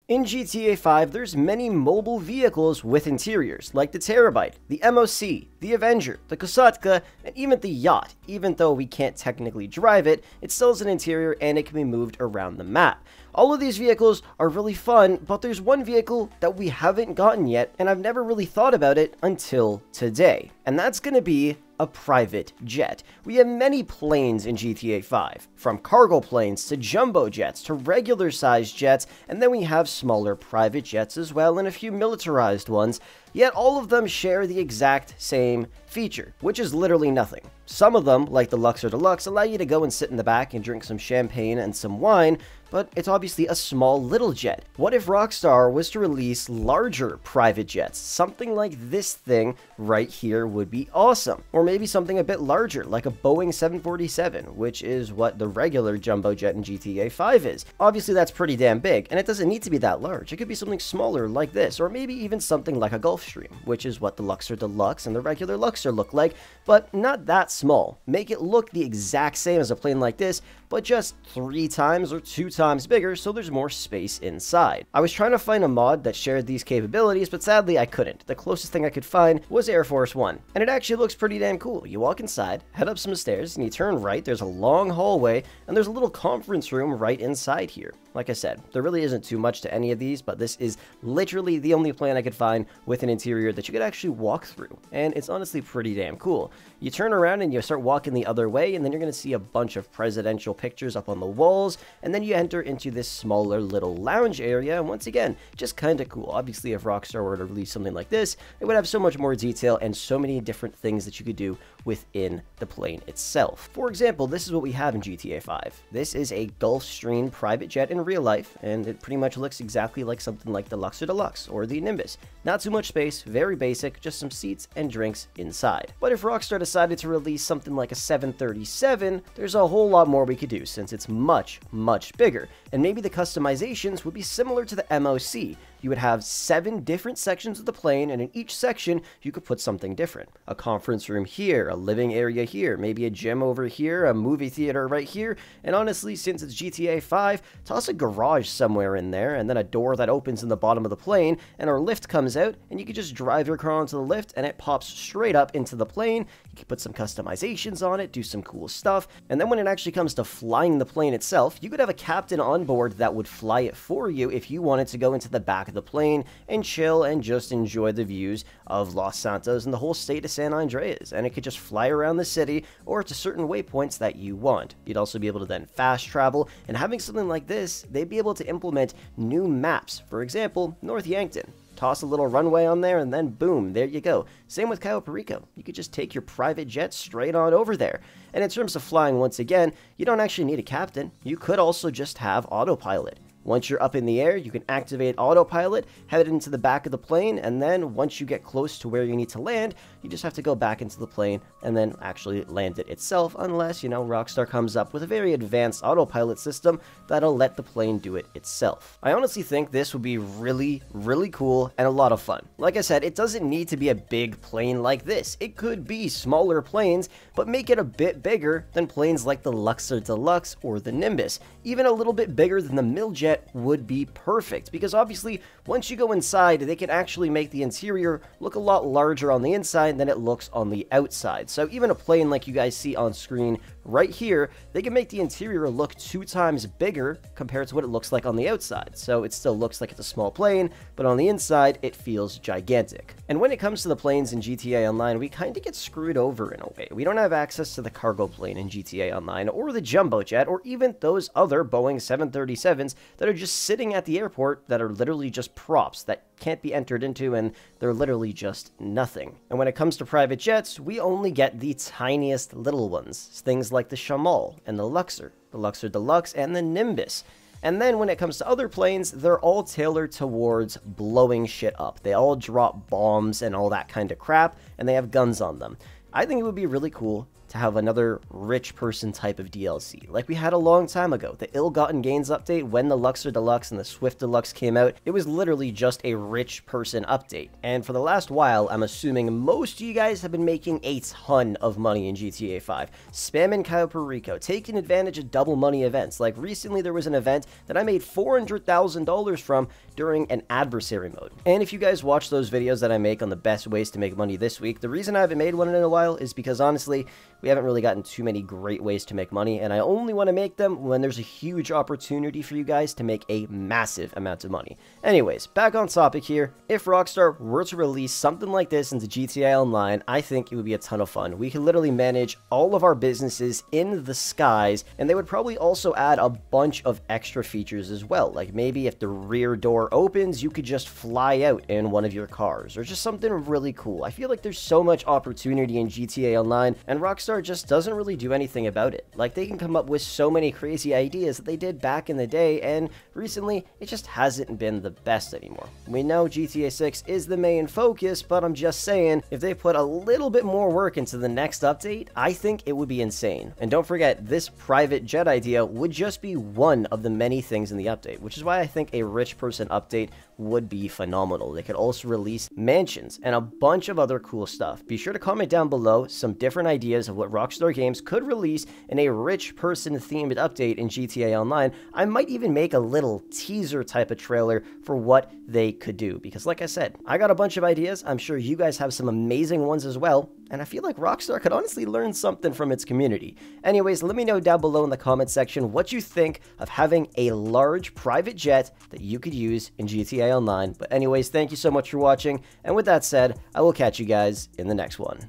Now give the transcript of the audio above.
In GTA 5, there's many mobile vehicles with interiors, like the Terabyte, the MOC, the Avenger, the Kosatka, and even the Yacht. Even though we can't technically drive it, it still has an interior and it can be moved around the map. All of these vehicles are really fun, but there's one vehicle that we haven't gotten yet, and I've never really thought about it until today. And that's gonna be a private jet. We have many planes in GTA 5, from cargo planes to jumbo jets to regular sized jets, and then we have smaller private jets as well and a few militarized ones, yet all of them share the exact same feature, which is literally nothing. Some of them, like the Luxor Deluxe, allow you to go and sit in the back and drink some champagne and some wine, but it's obviously a small little jet. What if Rockstar was to release larger private jets? Something like this thing right here would be awesome. Or maybe something a bit larger, like a Boeing 747, which is what the regular jumbo jet in GTA 5 is. Obviously that's pretty damn big, and it doesn't need to be that large. It could be something smaller like this, or maybe even something like a Gulfstream, which is what the Luxor Deluxe and the regular Luxor look like, but not that small. Make it look the exact same as a plane like this, but just 3 times or 2 times bigger, so there's more space inside. I was trying to find a mod that shared these capabilities, but sadly I couldn't. The closest thing I could find was Air Force One, and it actually looks pretty damn cool. You walk inside, head up some stairs, and you turn right, there's a long hallway, and there's a little conference room right inside here. Like I said, there really isn't too much to any of these, but this is literally the only plane I could find with an interior that you could actually walk through, and it's honestly pretty damn cool. You turn around and you start walking the other way, and then you're going to see a bunch of presidential pictures up on the walls, and then you enter into this smaller little lounge area, and once again, just kind of cool. Obviously, if Rockstar were to release something like this, it would have so much more detail and so many different things that you could do within the plane itself. For example, this is what we have in GTA 5. This is a Gulfstream private jet in real life, and it pretty much looks exactly like something like the Luxor Deluxe or the Nimbus. Not too much space, very basic, just some seats and drinks inside. But if Rockstar decided to release something like a 737, there's a whole lot more we could do since it's much, much bigger. And maybe the customizations would be similar to the MOC. You would have 7 different sections of the plane, and in each section, you could put something different. A conference room here, a living area here, maybe a gym over here, a movie theater right here, and honestly, since it's GTA 5, toss a garage somewhere in there, and then a door that opens in the bottom of the plane, and our lift comes out, and you can just drive your car onto the lift, and it pops straight up into the plane. You can put some customizations on it, do some cool stuff, and then when it actually comes to flying the plane itself, you could have a captain on board that would fly it for you if you wanted to go into the back of the plane and chill and just enjoy the views of Los Santos and the whole state of San Andreas, and it could just fly around the city or to certain waypoints that you want. You'd also be able to then fast travel, and having something like this, they'd be able to implement new maps. For example, North Yankton. Toss a little runway on there, and then boom, there you go. Same with Cayo Perico. You could just take your private jet straight on over there. And in terms of flying, once again, you don't actually need a captain. You could also just have autopilot. Once you're up in the air, you can activate autopilot, head into the back of the plane, and then once you get close to where you need to land, you just have to go back into the plane and then actually land it itself, unless, you know, Rockstar comes up with a very advanced autopilot system that'll let the plane do it itself. I honestly think this would be really, really cool and a lot of fun. Like I said, it doesn't need to be a big plane like this. It could be smaller planes, but make it a bit bigger than planes like the Luxor Deluxe or the Nimbus. Even a little bit bigger than the Miljet would be perfect, because obviously once you go inside, they can actually make the interior look a lot larger on the inside than it looks on the outside. So even a plane like you guys see on screen right here, they can make the interior look 2 times bigger compared to what it looks like on the outside. So it still looks like it's a small plane, but on the inside it feels gigantic. And when it comes to the planes in GTA Online, we kind of get screwed over in a way. We don't have access to the cargo plane in GTA Online, or the jumbo jet, or even those other Boeing 737s that are just sitting at the airport that are literally just props that can't be entered into, and they're literally just nothing. And when it comes to private jets, we only get the tiniest little ones, things like the Shamal and the Luxor Deluxe, and the Nimbus. And then when it comes to other planes, they're all tailored towards blowing shit up. They all drop bombs and all that kind of crap, and they have guns on them. I think it would be really cool to have another rich person type of DLC, like we had a long time ago. The Ill-Gotten Gains update, when the Luxor Deluxe and the Swift Deluxe came out, it was literally just a rich person update. And for the last while, I'm assuming most of you guys have been making a ton of money in GTA 5, spamming Cayo Perico, taking advantage of double money events. Like recently there was an event that I made $400,000 from during an adversary mode. And if you guys watch those videos that I make on the best ways to make money this week, the reason I haven't made one in a while is because honestly, we haven't really gotten too many great ways to make money, and I only want to make them when there's a huge opportunity for you guys to make a massive amount of money. Anyways, back on topic here, if Rockstar were to release something like this into GTA Online, I think it would be a ton of fun. We could literally manage all of our businesses in the skies, and they would probably also add a bunch of extra features as well, like maybe if the rear door opens, you could just fly out in one of your cars, or just something really cool. I feel like there's so much opportunity in GTA Online, and Rockstar just doesn't really do anything about it. Like, they can come up with so many crazy ideas that they did back in the day, and recently, it just hasn't been the best anymore. We know GTA 6 is the main focus, but I'm just saying, if they put a little bit more work into the next update, I think it would be insane. And don't forget, this private jet idea would just be one of the many things in the update, which is why I think a rich person update would be phenomenal. They could also release mansions and a bunch of other cool stuff. Be sure to comment down below some different ideas of what Rockstar Games could release in a rich person themed update in GTA Online. I might even make a little teaser type of trailer for what they could do, because like I said, I got a bunch of ideas. I'm sure you guys have some amazing ones as well, and I feel like Rockstar could honestly learn something from its community. Anyways, let me know down below in the comment section what you think of having a large private jet that you could use in GTA Online. But anyways, thank you so much for watching, and with that said, I will catch you guys in the next one.